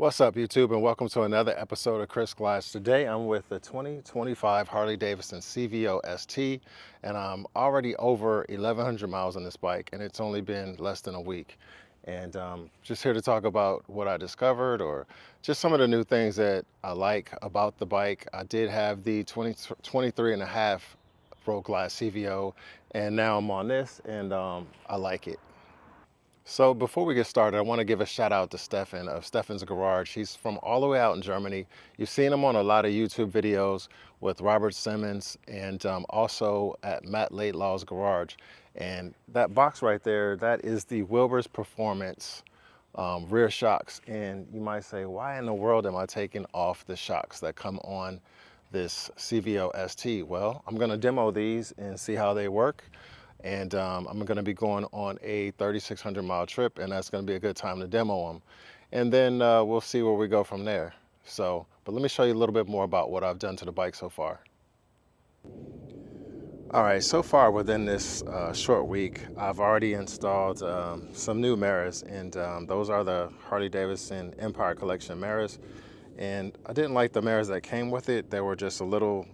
What's up, YouTube, and welcome to another episode of Chris Glides. Today I'm with the 2025 Harley-Davidson CVO ST, and I'm already over 1,100 miles on this bike, and it's only been less than a week. And just here to talk about what I discovered or just some of the new things that I like about the bike. I did have the 23.5 Road Glide CVO, and now I'm on this, and I like it. So before we get started, I want to give a shout out to Stefan of Stefan's Garage. He's from all the way out in Germany. You've seen him on a lot of YouTube videos with Robert Simmons and also at Matt Laidlaw's Garage. And that box right there, that is the Wilbers Performance rear shocks. And you might say, why in the world am I taking off the shocks that come on this CVO ST? Well, I'm going to demo these and see how they work. And I'm going to be going on a 3,600 mile trip, and that's going to be a good time to demo them. And then we'll see where we go from there. But let me show you a little bit more about what I've done to the bike so far. All right, so far within this short week, I've already installed some new mirrors, and those are the Harley-Davidson Empire Collection mirrors. And I didn't like the mirrors that came with it. They were just a little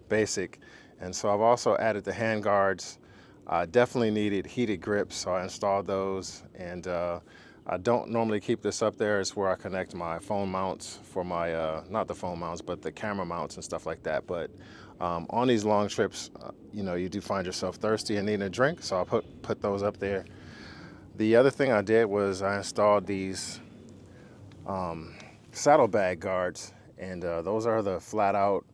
basic. And so I've also added the hand guards. I definitely needed heated grips, so I installed those. And I don't normally keep this up there. It's where I connect my phone mounts for my, not the phone mounts, but the camera mounts and stuff like that. But on these long trips, you know, you do find yourself thirsty and needing a drink, so I'll put those up there. The other thing I did was I installed these saddlebag guards, and those are the flat out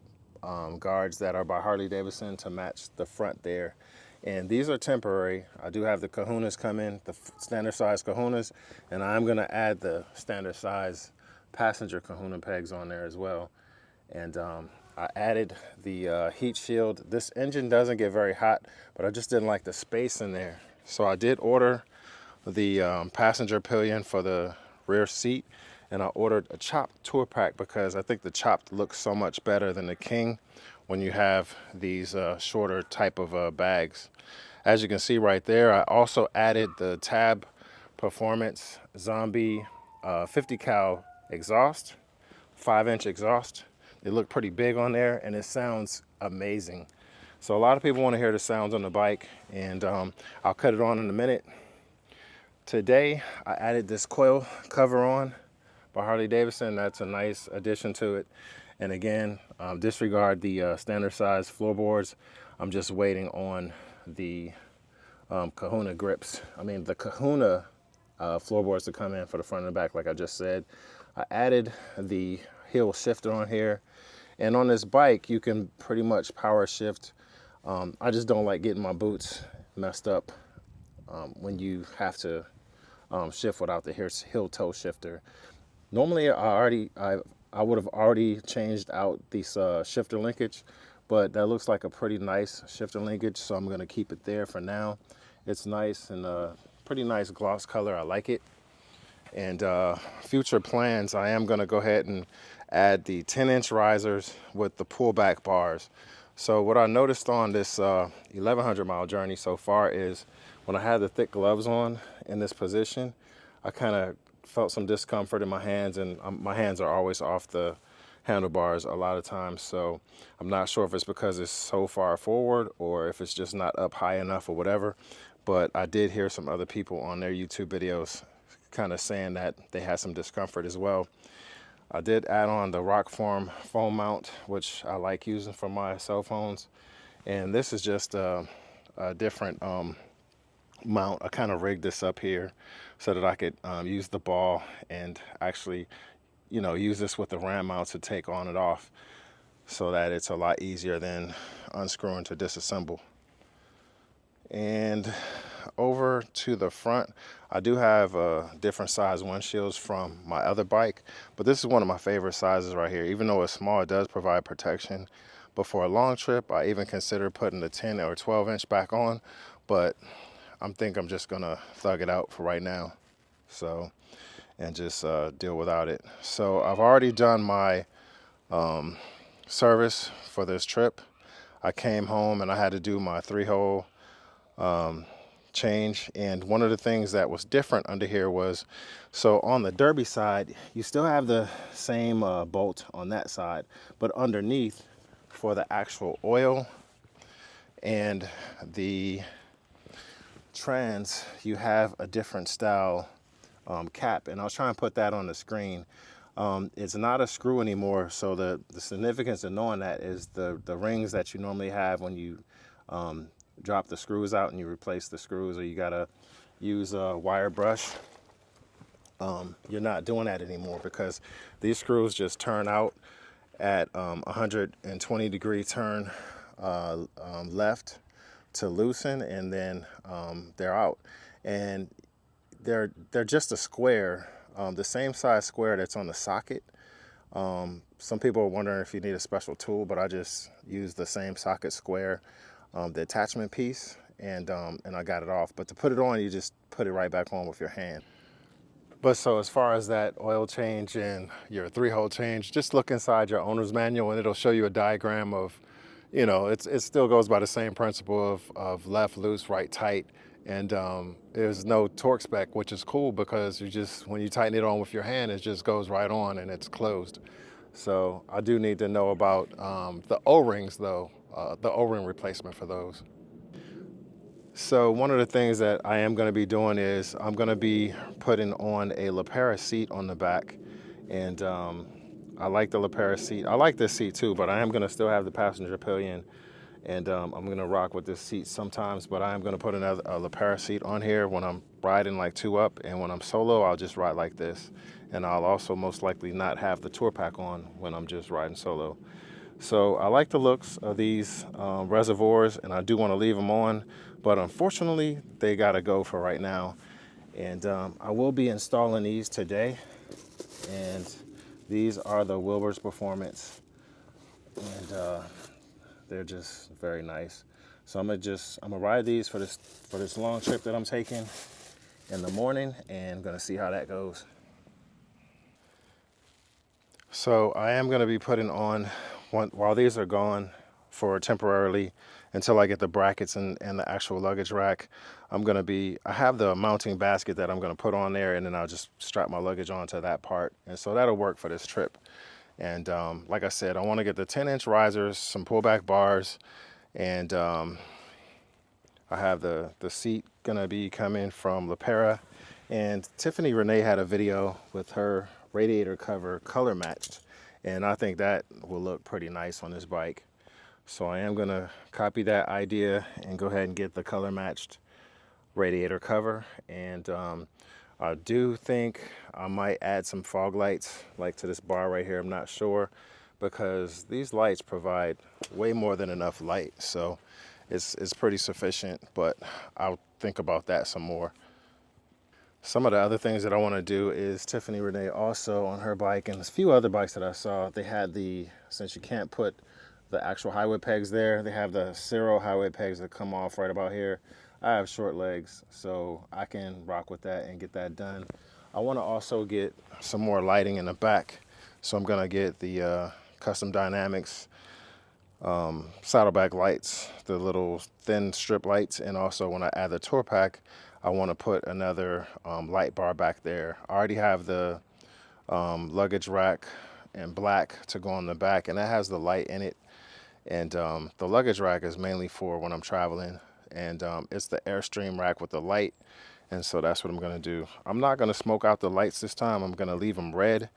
guards that are by Harley-Davidson to match the front there. And these are temporary. I do have the kahunas come in, the standard size kahunas, and I'm going to add the standard size passenger kahuna pegs on there as well. And I added the heat shield. This engine doesn't get very hot, but I just didn't like the space in there. So I did order the passenger pillion for the rear seat, and I ordered a chopped tour pack because I think the chopped looks so much better than the king when you have these shorter type of bags. As you can see right there, I also added the Tab Performance Zombie 50 cal exhaust, 5-inch exhaust. They look pretty big on there, and it sounds amazing. So a lot of people want to hear the sounds on the bike, and I'll cut it on in a minute. Today, I added this coil cover on by Harley-Davidson. That's a nice addition to it. And again, disregard the standard size floorboards. I'm just waiting on the kahuna grips. I mean, the kahuna floorboards to come in for the front and the back, like I just said. I added the heel shifter on here. And on this bike, you can pretty much power shift. I just don't like getting my boots messed up when you have to shift without the heel toe shifter. Normally, I would have already changed out this shifter linkage, but that looks like a pretty nice shifter linkage, so I'm going to keep it there for now. It's nice and a pretty nice gloss color. I like it. And future plans, I am going to go ahead and add the 10-inch risers with the pullback bars. So what I noticed on this 1,100 mile journey so far is when I had the thick gloves on in this position, I kind of felt some discomfort in my hands, and my hands are always off the handlebars a lot of times. So I'm not sure if it's because it's so far forward or if it's just not up high enough or whatever. But I did hear some other people on their YouTube videos kind of saying that they had some discomfort as well. I did add on the Rockform phone mount, which I like using for my cell phones. And this is just a different mount. I kind of rigged this up here so that I could use the ball and actually, you know, use this with the ram mount to take on and off so that it's a lot easier than unscrewing to disassemble. And over to the front, I do have different size windshields from my other bike, but this is one of my favorite sizes right here. Even though it's small, it does provide protection. But for a long trip, I even consider putting the 10 or 12-inch back on, but I think I'm just gonna thug it out for right now. So, and just deal without it. So I've already done my service for this trip. I came home and I had to do my 3-hole change. And one of the things that was different under here was, so on the Derby side, you still have the same bolt on that side, but underneath for the actual oil and the trans, you have a different style cap. And I was trying to put that on the screen. It's not a screw anymore. So the significance of knowing that is the rings that you normally have when you drop the screws out and you replace the screws, or you gotta use a wire brush. You're not doing that anymore because these screws just turn out at 120-degree turn left to loosen, and then they're out. And they're just a square, the same size square that's on the socket. Some people are wondering if you need a special tool, but I just use the same socket square, the attachment piece, and I got it off. But to put it on, you just put it right back on with your hand. But so as far as that oil change and your 3-hole change, just look inside your owner's manual and it'll show you a diagram of, you know, it still goes by the same principle of left loose, right tight. And there's no torque spec, which is cool because you just, when you tighten it on with your hand, it just goes right on and it's closed. So I do need to know about the O-rings though, the O-ring replacement for those. So one of the things that I am going to be doing is I'm going to be putting on a Lepera seat on the back. And I like the Lepera seat. I like this seat too, but I am going to still have the passenger pillion. And I'm going to rock with this seat sometimes, but I am going to put a Lepera seat on here when I'm riding like 2 up. And when I'm solo, I'll just ride like this. And I'll also most likely not have the tour pack on when I'm just riding solo. So I like the looks of these reservoirs, and I do want to leave them on, but unfortunately they got to go for right now. And I will be installing these today, and these are the Wilbers Performance, and they're just very nice. So I'm gonna ride these for this long trip that I'm taking in the morning, and I'm gonna see how that goes. So I am going to be putting on, while these are gone for temporarily until I get the brackets and the actual luggage rack, I have the mounting basket that I'm going to put on there, and then I'll just strap my luggage onto that part. And so that'll work for this trip. And like I said, I want to get the 10-inch risers, some pullback bars, and I have the seat going to be coming from Lepera. And Tiffany Renee had a video with her radiator cover color matched, and I think that will look pretty nice on this bike. So I am going to copy that idea and go ahead and get the color matched radiator cover. And I do think I might add some fog lights like to this bar right here. I'm not sure, because these lights provide way more than enough light, so it's pretty sufficient, but I'll think about that some more. Some of the other things that I want to do is Tiffany Renee also on her bike, and a few other bikes that I saw, they had since you can't put the actual highway pegs there, they have the Zero highway pegs that come off right about here. I have short legs, so I can rock with that and get that done. I want to also get some more lighting in the back, so I'm going to get the Custom Dynamics saddleback lights, the little thin strip lights, and also when I add the tour pack, I want to put another light bar back there. I already have the luggage rack in black to go on the back, and that has the light in it. And the luggage rack is mainly for when I'm traveling, and it's the Airstream rack with the light, and so that's what I'm going to do. I'm not going to smoke out the lights this time. I'm going to leave them red,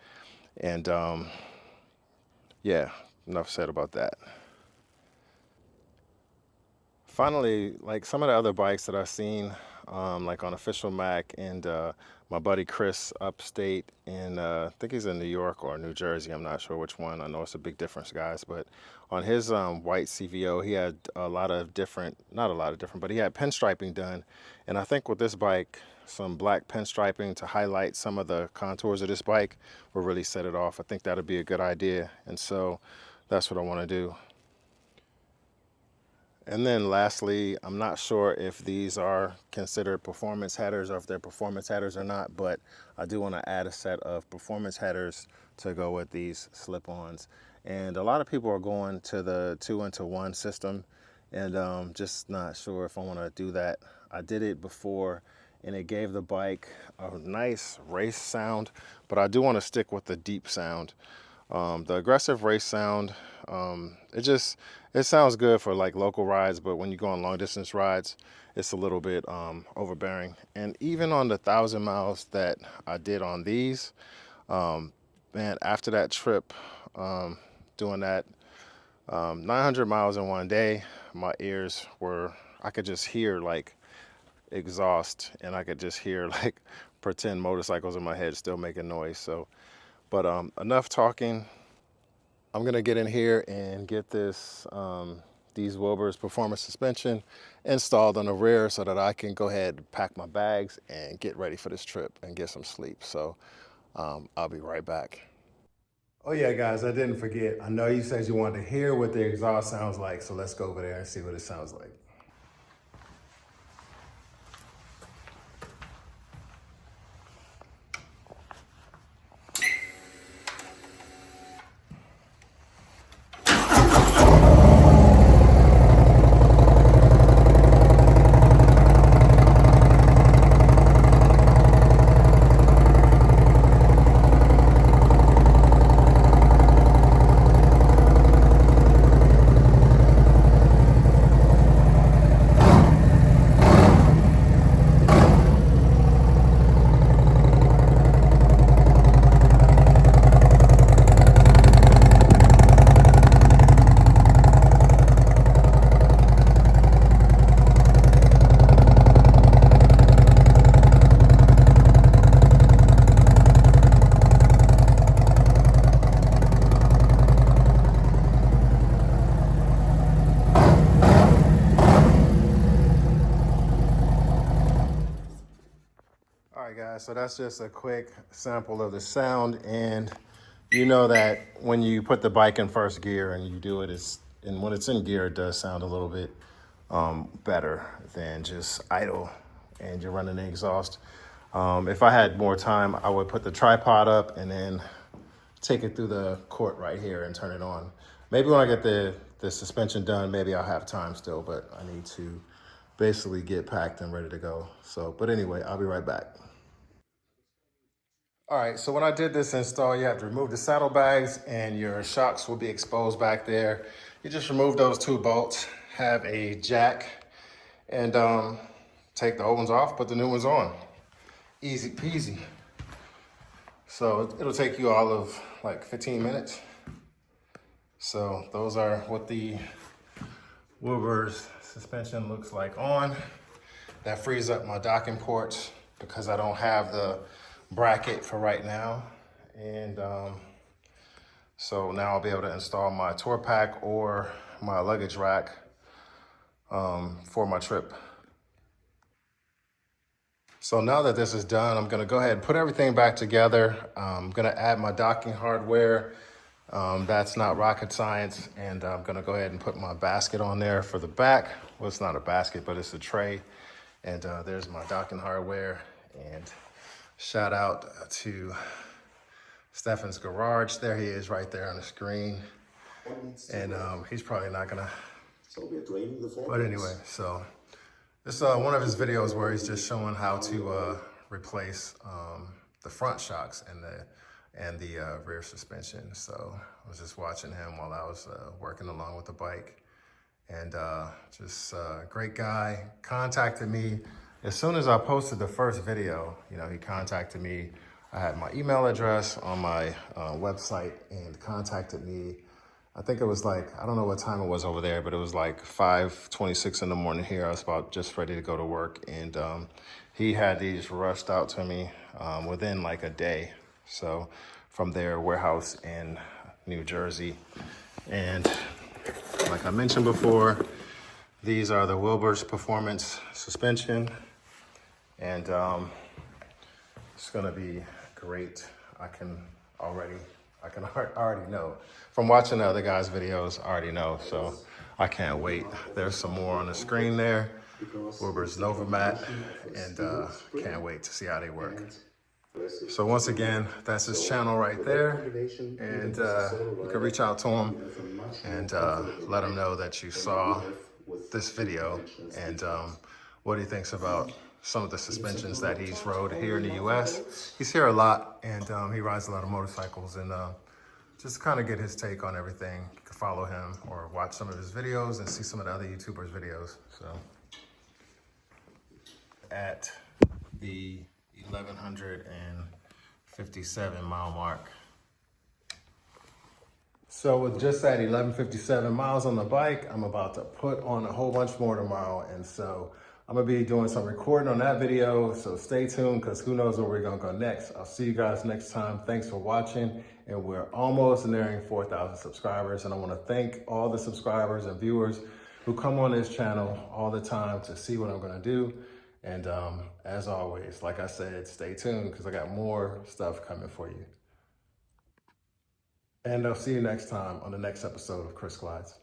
and yeah, enough said about that. Finally, like some of the other bikes that I've seen, like on Official Mac, and my buddy Chris upstate in, I think he's in New York or New Jersey, I'm not sure which one. I know it's a big difference, guys, but on his white CVO, he had a lot of different, not a lot of different, but he had pinstriping done. And I think with this bike, some black pinstriping to highlight some of the contours of this bike will really set it off. I think that'd be a good idea. And so that's what I want to do. And then lastly, I'm not sure if these are considered performance headers or if they're performance headers or not, but I do want to add a set of performance headers to go with these slip-ons. And a lot of people are going to the 2-into-1 system, and just not sure if I want to do that. I did it before and it gave the bike a nice race sound, but I do want to stick with the deep sound. The aggressive race sound, it sounds good for like local rides, but when you go on long distance rides, it's a little bit overbearing. And even on the 1,000 miles that I did on these, man, after that trip, doing that 900 miles in one day, my ears were, I could just hear like exhaust, and I could just hear like pretend motorcycles in my head still making noise. So, but enough talking. I'm gonna get in here and get these Wilbers Performance Suspension installed on the rear so that I can go ahead and pack my bags and get ready for this trip and get some sleep. So I'll be right back. Oh yeah, guys, I didn't forget. I know you said you wanted to hear what the exhaust sounds like, so let's go over there and see what it sounds like. All right, guys, so that's just a quick sample of the sound. And you know that when you put the bike in first gear and you do it, and when it's in gear, it does sound a little bit better than just idle and you're running the exhaust. If I had more time, I would put the tripod up and then take it through the court right here and turn it on. Maybe when I get the suspension done, maybe I'll have time still, but I need to basically get packed and ready to go. So, but anyway, I'll be right back. All right, so when I did this install, you have to remove the saddlebags and your shocks will be exposed back there. You just remove those two bolts, have a jack, and take the old ones off, put the new ones on. Easy peasy. So it'll take you all of like 15 minutes. So those are what the Wilbers suspension looks like on. That frees up my docking ports because I don't have the bracket for right now. And so now I'll be able to install my tour pack or my luggage rack for my trip. So now that this is done, I'm gonna go ahead and put everything back together. I'm gonna add my docking hardware. That's not rocket science. And I'm gonna go ahead and put my basket on there for the back. Well, it's not a basket, but it's a tray. And there's my docking hardware. And shout out to Stefan's Garage. There he is right there on the screen. And he's probably not gonna, but anyway, so this is one of his videos where he's just showing how to replace the front shocks and the rear suspension. So I was just watching him while I was working along with the bike. And just great guy, contacted me. As soon as I posted the first video, you know, he contacted me. I had my email address on my website and contacted me. I think it was like, I don't know what time it was over there, but it was like 5:26 in the morning here. I was about just ready to go to work. And he had these rushed out to me within like a day. So from their warehouse in New Jersey. And like I mentioned before, these are the Wilbers Performance Suspension. And it's gonna be great. I can already know. From watching the other guys' videos, I already know, so I can't wait. There's some more on the screen there. Wilbers Novamat, and can't wait to see how they work. So once again, that's his channel right there. And you can reach out to him and let him know that you saw this video and what he thinks about some of the suspensions that he's rode here in the US. He's here a lot, and he rides a lot of motorcycles, and just kind of get his take on everything. You can follow him or watch some of his videos and see some of the other YouTubers' videos. So at the 1157 mile mark. So with just that 1157 miles on the bike, I'm about to put on a whole bunch more tomorrow. And so I'm gonna be doing some recording on that video. So stay tuned, because who knows where we're gonna go next. I'll see you guys next time. Thanks for watching. And we're almost nearing 4,000 subscribers. And I wanna thank all the subscribers and viewers who come on this channel all the time to see what I'm gonna do. And as always, like I said, stay tuned, because I got more stuff coming for you. And I'll see you next time on the next episode of Chris Glides.